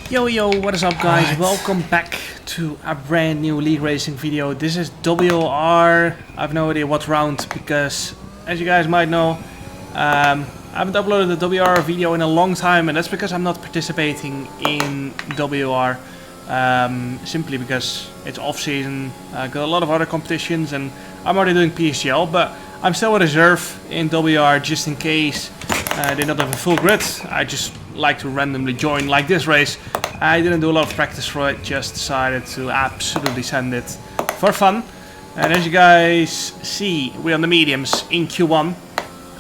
Yo, what is up guys? Welcome back to a brand new league racing video. This is WOR. I have no idea what round because, as you guys might know, I haven't uploaded the WOR video in a long time, and that's because I'm not participating in WOR. Simply because it's off season, got a lot of other competitions, and I'm already doing PSGL, but I'm still a reserve in WOR just in case they don't have a full grid. I just like to randomly join, like this race. I didn't do a lot of practice for it, just decided to absolutely send it for fun. And as you guys see, we're on the mediums in Q1.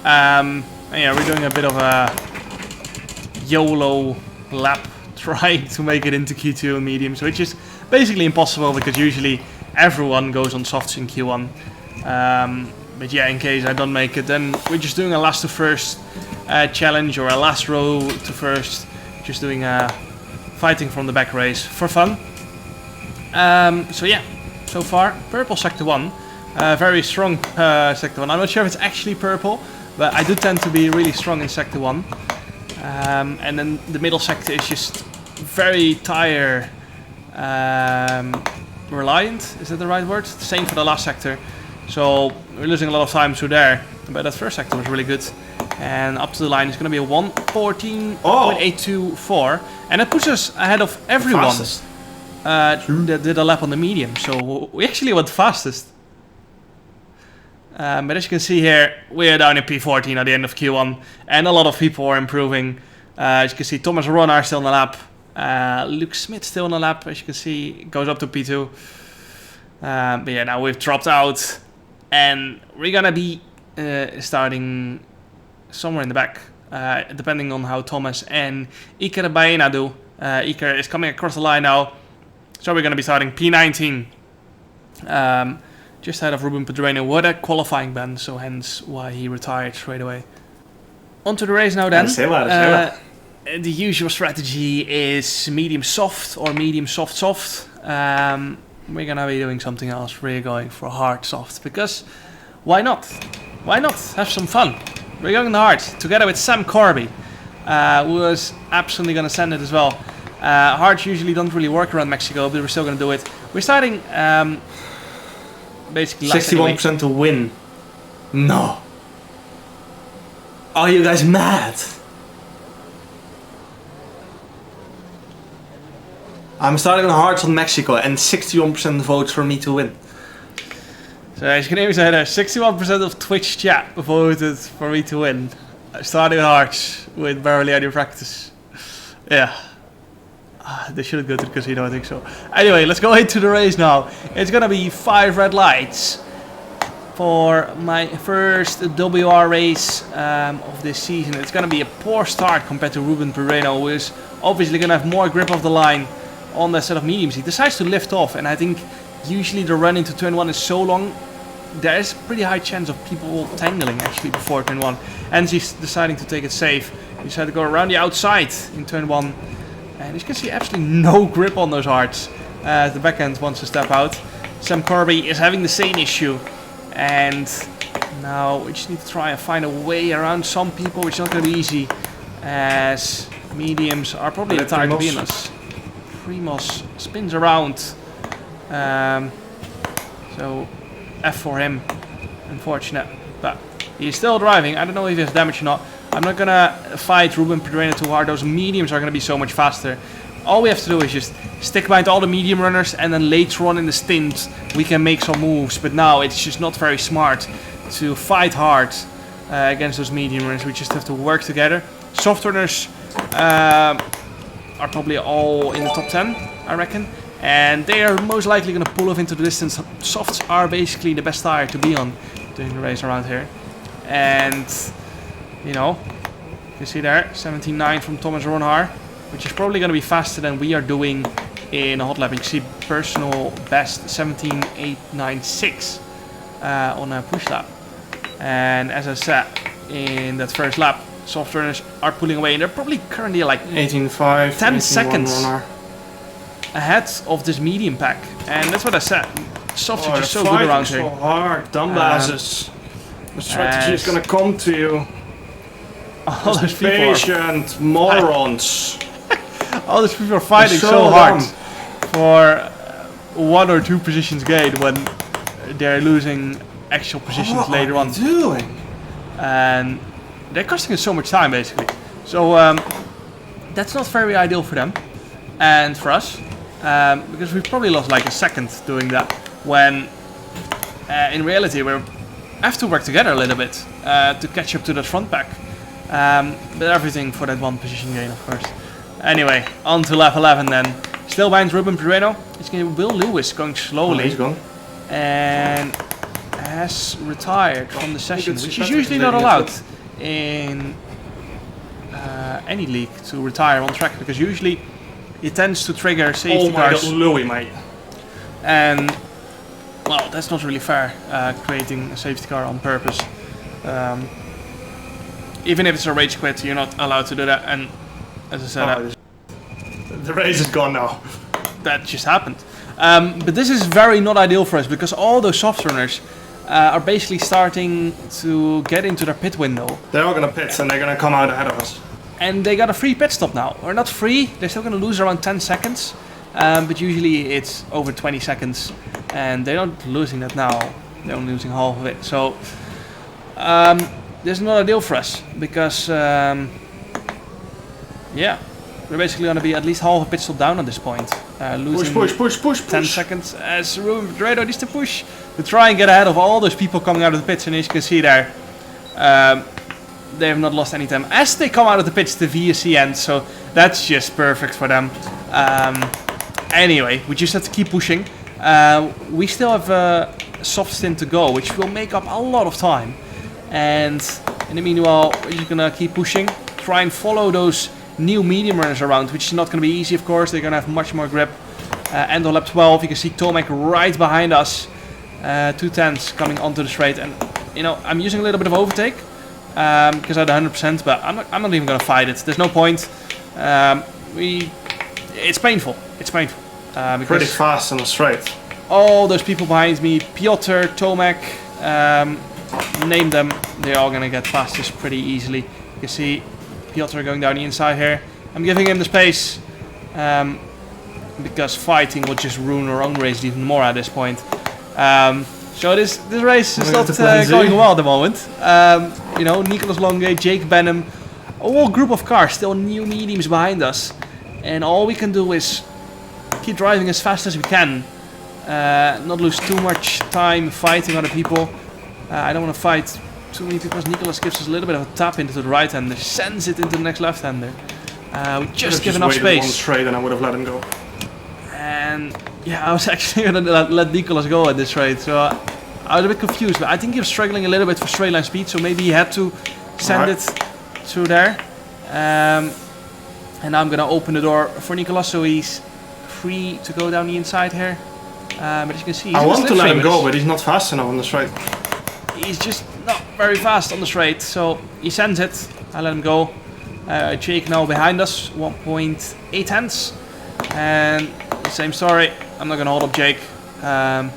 And yeah, we're doing a bit of a YOLO lap, trying to make it into Q2 and mediums, which is basically impossible because usually everyone goes on softs in Q1. But yeah, in case I don't make it, then we're just doing a last to first challenge, or a last row to first, just doing a fighting from the back race for fun. So yeah, so far purple sector 1, very strong sector 1. I'm not sure if it's actually purple, but I do tend to be really strong in sector 1. And then the middle sector is just very tire reliant, is that the right word? Same for the last sector. So we're losing a lot of time through there, but that first sector was really good. And up to the line is going to be a 1:14.824, and that puts us ahead of everyone that did a lap on the medium. So we actually went fastest. But as you can see here, we are down in P14 at the end of Q1, and a lot of people are improving. As you can see, Thomas Ronar still in the lap, Luke Smith still in the lap. As you can see, goes up to P2. But yeah, now we've dropped out, and we're gonna be starting somewhere in the back, depending on how Thomas and Iker Baena do. Iker is coming across the line now, so we're going to be starting P19, just ahead of Ruben Pedreno with a qualifying ban, so hence why he retired straight away. On to the race now then. The usual strategy is medium soft or medium soft soft. We're going to be doing something else. We're going for hard soft, because why not? Why not have some fun? We're going hard, together with Sam Corby, who was absolutely going to send it as well. Hards usually don't really work around Mexico, but we're still going to do it. We're starting basically 61% to win. No. Are you guys mad? I'm starting on hards on Mexico, and 61% votes for me to win. So as you can even say there, 61% of Twitch chat voted for me to win. Starting hard with barely any practice. Yeah. They shouldn't go to the casino, I think so. Anyway, let's go into the race now. It's gonna be 5 red lights for my first WR race of this season. It's gonna be a poor start compared to Ruben Pedreno, who is obviously gonna have more grip of the line on the set of mediums. He decides to lift off, and I think usually the run into turn 1 is so long, there is a pretty high chance of people tangling actually before turn 1. And he's deciding to take it safe. He decided to go around the outside in turn 1. And as you can see, absolutely no grip on those hards. The backhand wants to step out. Sam Corby is having the same issue. And now we just need to try and find a way around some people, which is not going to be easy, as mediums are probably the tired to be in us. Primos spins around. So F for him, unfortunate, but he's still driving. I don't know if he has damage or not. I'm not gonna fight Ruben Pedreno too hard. Those mediums are gonna be so much faster. All we have to do is just stick behind all the medium runners, and then later on in the stint we can make some moves. But now it's just not very smart to fight hard against those medium runners. We just have to work together. Soft runners are probably all in the top 10, I reckon. And they are most likely going to pull off into the distance. Softs are basically the best tire to be on during the race around here. And, you know, you see there, 17.9 from Thomas Ronhar, which is probably going to be faster than we are doing in a hot lap. You can see personal best 17.896 on a push lap. And as I said, in that first lap, soft runners are pulling away, and they're probably currently like 18.5, 10 seconds ahead of this medium pack, and that's what I said. Softs are just so good around here. So hard, dumbasses. The strategy is gonna come to you. All those patient morons. all these people are fighting so so hard dumb. for 1 or 2 positions gain when they're losing actual positions later on. What are you doing? And they're costing us so much time basically. So that's not very ideal for them and for us, because we've probably lost like a second doing that, when in reality we have to work together a little bit to catch up to that front pack. But everything for that 1 position gain, of course. Anyway, on to lap 11 then. Still behind Ruben Pedreno. It's going to be Will Lewis going slowly. He's gone. And has retired from the session, which is usually not allowed in any league to retire on track, because usually it tends to trigger safety cars. Oh my god, Louis, mate. And well, that's not really fair, creating a safety car on purpose. Even if it's a rage quit, you're not allowed to do that. And as I said, the race is gone now. that just happened. But this is very not ideal for us, because all those soft runners are basically starting to get into their pit window. They're all gonna pit and they're gonna come out ahead of us. And they got a free pit stop now. Or not free, they're still going to lose around 10 seconds. But usually it's over 20 seconds. And they're not losing that now. They're only losing half of it. So this is not ideal for us. Because, yeah, we're basically going to be at least half a pit stop down at this point. Losing Push. 10 seconds as Ruben Pedreno needs to push. To try and get ahead of all those people coming out of the pits. And as you can see there, they have not lost any time as they come out of the pits. The VSC end, so that's just perfect for them. Anyway, we just have to keep pushing. We still have a soft stint to go, which will make up a lot of time. And in the meanwhile, we're just gonna keep pushing, try and follow those new medium runners around, which is not gonna be easy, of course. They're gonna have much more grip. End of lap 12, you can see Tomek right behind us. 2 tenths coming onto the straight, and you know, I'm using a little bit of overtake. Because I had 100%, but I'm not even gonna fight it. There's no point. It's painful. It's painful. Pretty fast on the straight. All those people behind me, Piotr, Tomek, name them, they're all gonna get past this pretty easily. You can see Piotr going down the inside here. I'm giving him the space because fighting will just ruin our own race even more at this point. So this race is not going well at the moment. You know, Nicolas Longe, Jake Benham, a whole group of cars, still new mediums behind us. And all we can do is keep driving as fast as we can. Not lose too much time fighting other people. I don't want to fight too many people, because Nicolas gives us a little bit of a tap into the right-hander, sends it into the next left-hander. We just give enough space. One straight and I would have let him go. And yeah, I was actually going to let Nicolas go at this rate, so I was a bit confused. But I think he was struggling a little bit for straight line speed, so maybe he had to send it through there. And I'm going to open the door for Nicolas, so he's free to go down the inside here. But as you can see, I want to let him go, but he's not fast enough on the straight. He's just not very fast on the straight, so he sends it. I let him go. Jake now behind us, 1.8 tenths. And same story. I'm not going to hold up Jake. I'm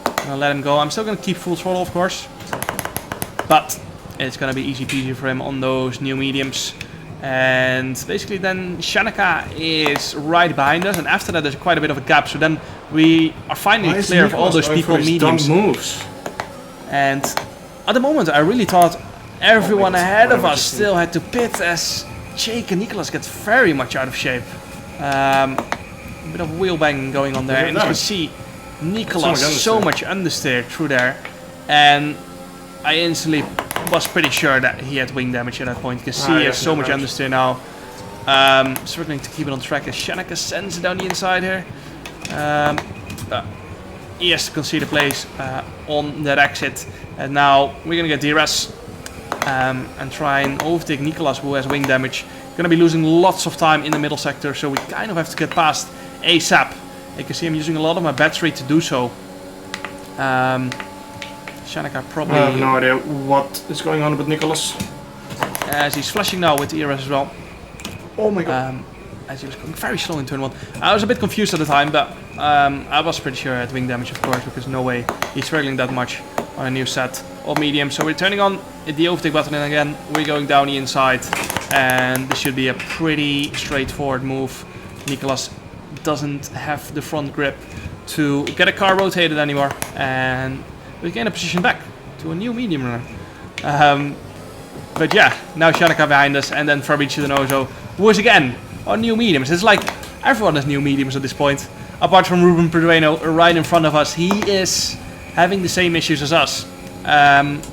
going to let him go. I'm still going to keep full throttle, of course. But it's going to be easy peasy for him on those new mediums. And basically then Shanaka is right behind us. And after that there's quite a bit of a gap. So then we are finally clear of all those people mediums. Moves? And at the moment I really thought everyone ahead of us still had to pit, as Jake and Nicolas get very much out of shape. A bit of wheel banging going on there, and you can see Nicolas so much understeer through there, and I instantly was pretty sure that he had wing damage at that point. You can see he has so much understeer now. Struggling to keep it on track as Shanaka sends it down the inside here. He has to concede a place on that exit, and now we're gonna get DRS and try and overtake Nicolas, who has wing damage. Gonna be losing lots of time in the middle sector, so we kind of have to get past ASAP. You can see I'm using a lot of my battery to do so. Shanaka probably... I have no idea what is going on with Nicolas. As he's flashing now with ERS as well. Oh my god. As he was going very slow in turn 1. I was a bit confused at the time, but I was pretty sure I had wing damage, of course, because no way he's struggling that much. on a new set of medium. So we're turning on the overtake button, and again we're going down the inside, and this should be a pretty straightforward move. Nicholas doesn't have the front grip to get a car rotated anymore, and we gain a position back to a new medium runner. But yeah, now Shanika behind us, and then Fabrizio Donoso, who is again on new mediums. It's like everyone has new mediums at this point, apart from Ruben Perdueno right in front of us. He is having the same issues as us,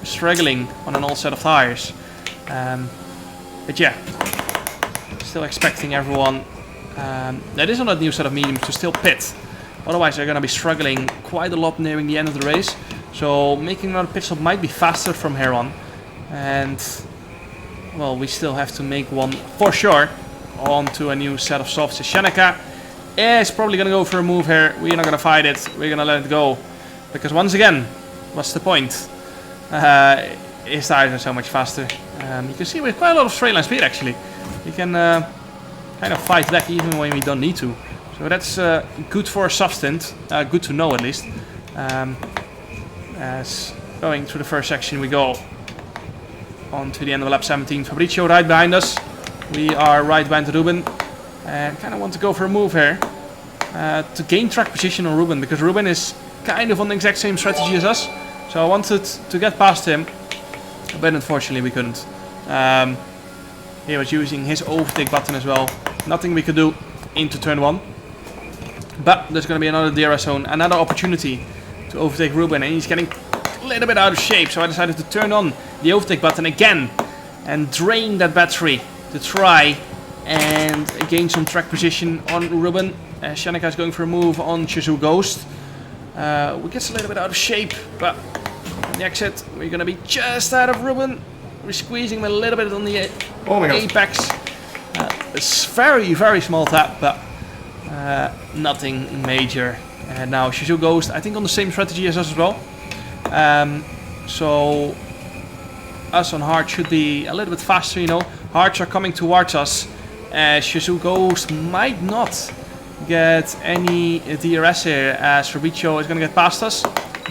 struggling on an old set of tires. But yeah, still expecting everyone that is on a new set of mediums to still pit. Otherwise they're going to be struggling quite a lot nearing the end of the race. So making another pit stop might be faster from here on. And well, we still have to make one for sure onto a new set of softs. Shanika is probably going to go for a move here. We're not going to fight it. We're going to let it go. Because once again, what's the point? His tires are so much faster. You can see with quite a lot of straight line speed actually. We can kind of fight back even when we don't need to. So that's good for a soft stint. Good to know at least. As going through the first section we go on to the end of lap 17. Fabrizio right behind us. We are right behind Ruben. And kind of want to go for a move here. To gain track position on Ruben. Because Ruben is kind of on the exact same strategy as us. So I wanted to get past him. But unfortunately we couldn't. He was using his overtake button as well. Nothing we could do into turn 1. But there's going to be another DRS zone. Another opportunity to overtake Ruben. And he's getting a little bit out of shape. So I decided to turn on the overtake button again. And drain that battery to try and gain some track position on Ruben. Shanika is going for a move on Shizu Ghost. We get a little bit out of shape. But on the exit we're going to be just out of Ruben. We're squeezing him a little bit on the apex. It's very, very small tap, but nothing major. And now Shizu Ghost, I think on the same strategy as us as well. So us on hard should be a little bit faster, you know. Hards are coming towards us. Shizu Ghost might not get any DRS here, as Fabrizio is going to get past us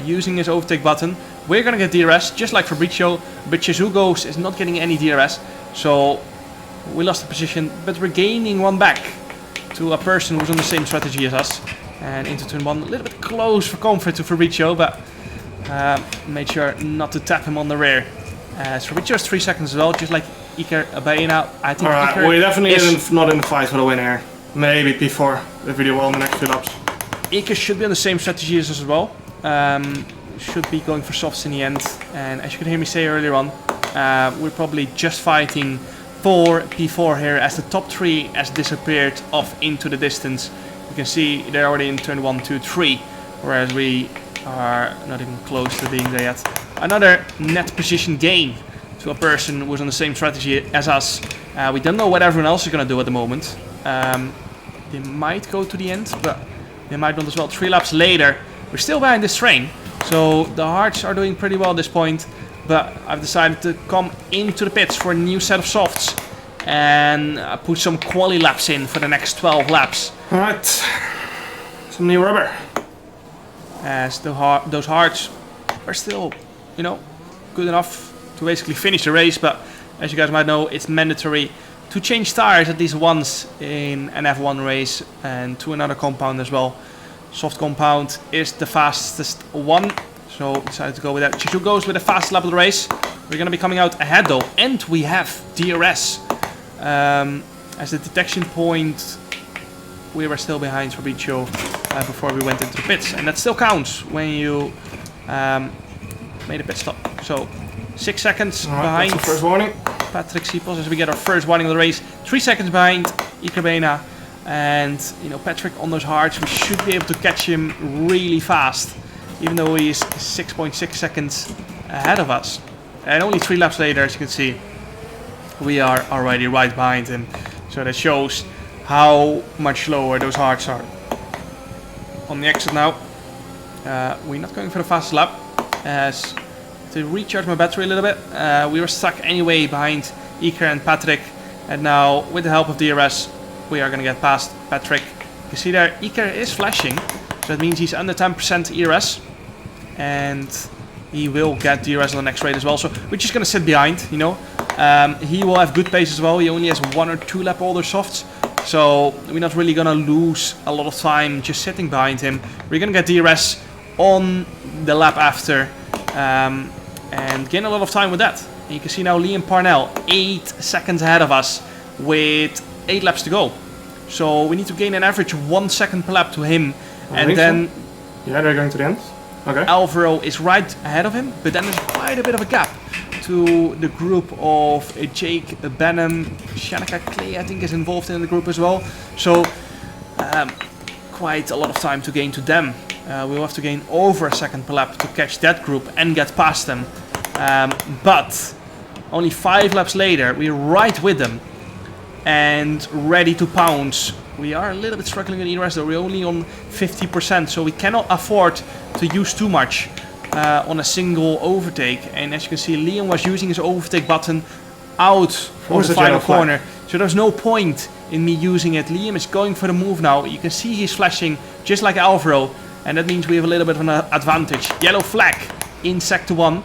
using his overtake button. We're going to get DRS just like Fabrizio, but Shizu Ghost is not getting any DRS. So we lost the position, but we're gaining one back to a person who's on the same strategy as us. And into turn 1, a little bit close for comfort to Fabrizio, but made sure not to tap him on the rear. Fabrizio is 3 seconds as well, just like Iker Baena. I think Alright, we're definitely not in the fight for the win here. Maybe P4 if we do well in the next few laps. Iker should be on the same strategy as us as well. Should be going for softs in the end. And as you could hear me say earlier on, we're probably just fighting for P4 here, as the top 3 has disappeared off into the distance. You can see they're already in turn 1, 2, 3, whereas we are not even close to being there yet. Another net position gain to a person who's on the same strategy as us. We don't know what everyone else is going to do at the moment. They might go to the end, but they might not as well. 3 laps later, we're still behind this train. So the hards are doing pretty well at this point. But I've decided to come into the pits for a new set of softs. And put some quali laps in for the next 12 laps. Alright, some new rubber. As those hards are still, you know, good enough to basically finish the race. But as you guys might know, it's mandatory to change tires at least once in an F1 race and to another compound as well. Soft compound is the fastest one, so decided to go with that. Shizu goes with the fastest lap of the race. We're going to be coming out ahead though, and we have DRS. As the detection point, we were still behind Fabrizio before we went into the pits, and that still counts when you made a pit stop. So 6 seconds behind. That's the first warning. Patrick Sipos, as we get our first warning of the race. 3 seconds behind Iker Baena. And, you know, Patrick on those hards, we should be able to catch him really fast. Even though he is 6.6 seconds ahead of us. And only 3 laps later, as you can see, we are already right behind him. So that shows how much slower those hards are. On the exit now. We're not going for the fastest lap. As to recharge my battery a little bit. We were stuck anyway behind Iker and Patrick, and now with the help of DRS we are going to get past Patrick. You can see there Iker is flashing, so that means he's under 10% ERS, and he will get DRS on the next raid as well. So we're just going to sit behind, you know. He will have good pace as well. He only has 1 or 2 lap older softs. So we're not really going to lose a lot of time just sitting behind him. We're going to get DRS on the lap after and gain a lot of time with that. And you can see now Liam Parnell 8 seconds ahead of us with 8 laps to go. So we need to gain an average 1 second per lap to him. And then... Yeah, they're going to the end. Okay. Alvaro is right ahead of him, but then there's quite a bit of a gap to the group of Jake Benham. Shanika Clay, I think, is involved in the group as well. So quite a lot of time to gain to them. We'll have to gain over a second per lap to catch that group and get past them. But only 5 laps later, we're right with them and ready to pounce. We are a little bit struggling with ERS though. We're only on 50%, so we cannot afford to use too much on a single overtake. And as you can see, Liam was using his overtake button out of the final corner, so there's no point in me using it. Liam is going for the move now. You can see he's flashing just like Alvaro, and that means we have a little bit of an advantage. Yellow flag in sector 1.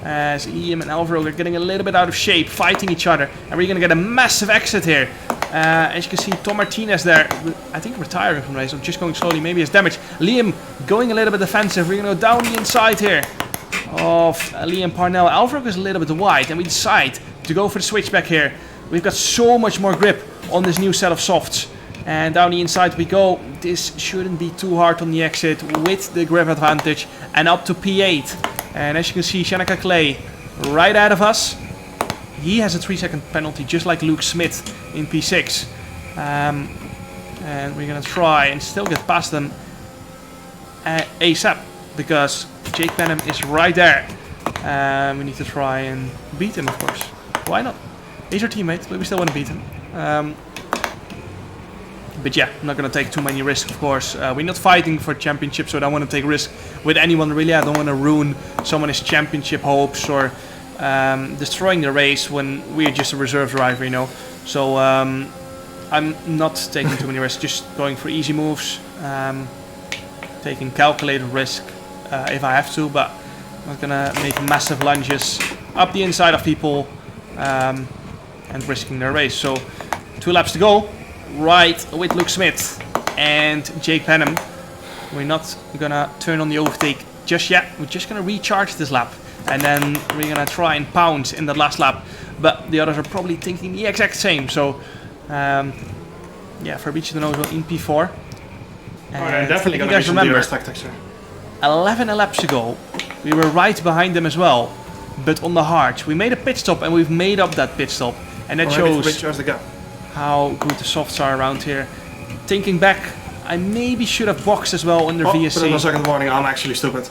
As Liam and Alvaro are getting a little bit out of shape, fighting each other. And we're going to get a massive exit here. As you can see, Tom Martinez there, I think retiring from the race, or just going slowly, maybe has damage. Liam going a little bit defensive. We're going to go down the inside here of Liam Parnell. Alvaro is a little bit wide, and we decide to go for the switchback here. We've got so much more grip on this new set of softs. And down the inside we go. This shouldn't be too hard on the exit with the grip advantage. And up to P8. And as you can see, Shanika Clay right ahead of us. He has a 3-second penalty, just like Luke Smith in P6. And we're going to try and still get past them ASAP, because Jake Benham is right there. We need to try and beat him, of course. Why not? He's our teammate, but we still want to beat him. But yeah, I'm not going to take too many risks, of course. We're not fighting for championship, so I don't want to take risks with anyone, really. I don't want to ruin someone's championship hopes or destroying the race when we're just a reserve driver, you know. So I'm not taking too many risks, just going for easy moves, taking calculated risk if I have to, but I'm not going to make massive lunges up the inside of people and risking their race. So 2 laps to go. Right with Luke Smith and Jake Benham. We're not gonna turn on the overtake just yet. We're just gonna recharge this lap, and then we're gonna try and pounce in the last lap. But the others are probably thinking the exact same. So yeah, Fabricio Donoso in P4. And definitely gonna be some DRS tactics here. 11 laps ago, we were right behind them as well, but on the hards. We made a pit stop, and we've made up that pit stop, and that shows the gap. How good the softs are around here. Thinking back, I maybe should have boxed as well under VSC. But in my second warning, I'm actually stupid.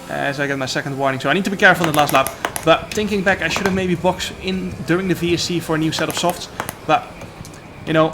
As I get my second warning, so I need to be careful in the last lap. But thinking back, I should have maybe boxed in during the VSC for a new set of softs. But, you know,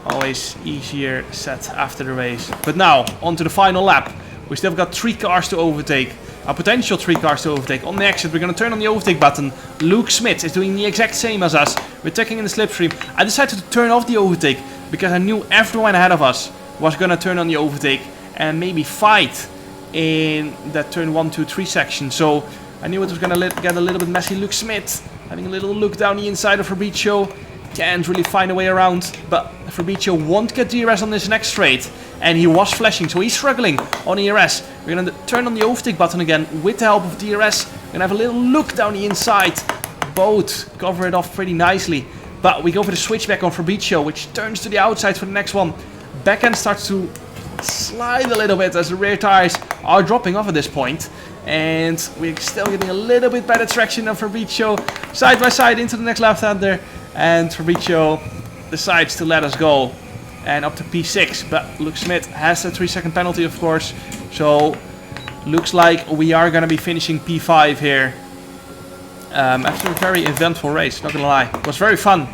always easier said after the race. But now, on to the final lap. We still got 3 cars to overtake. A potential 3 cars to overtake. On the exit, we're going to turn on the overtake button. Luke Smith is doing the exact same as us. We're taking in the slipstream. I decided to turn off the overtake because I knew everyone ahead of us was going to turn on the overtake and maybe fight in that turn 1, 2, 3 section. So I knew it was going to get a little bit messy. Luke Smith having a little look down the inside of Fabricio. Can't really find a way around, but Fabricio won't get DRS on this next straight, and he was flashing, so he's struggling on ERS. We're going to turn on the overtake button again with the help of DRS. We're going to have a little look down the inside. Both cover it off pretty nicely, but we go for the switchback on Fabricio, which turns to the outside for the next one. Backhand starts to slide a little bit as the rear tires are dropping off at this point, and we're still getting a little bit better traction on Fabricio side by side into the next left-hander. And Fabricio decides to let us go and up to P6, but Luke Smith has a 3-second penalty, of course, so looks like we are going to be finishing P5 here after a very eventful race, not gonna lie. It was very fun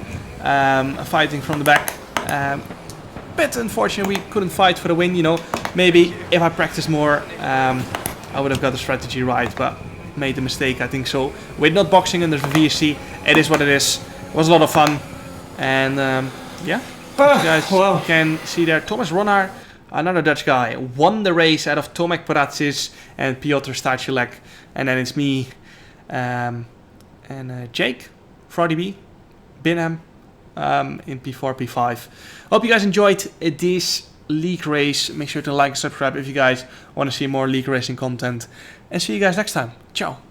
fighting from the back, but unfortunately we couldn't fight for the win, you know. Maybe if I practiced more I would have got the strategy right, but made a mistake, I think. So with not boxing under the VSC, it is what it is. It was a lot of fun, and yeah, you guys can see there Thomas Ronhaar another Dutch guy, won the race out of Tomek Paratsis and Piotr Starchilek. And then it's me and Jake, FraudyB, Binham in P4, P5. Hope you guys enjoyed this league race. Make sure to like and subscribe if you guys want to see more league racing content. And see you guys next time. Ciao.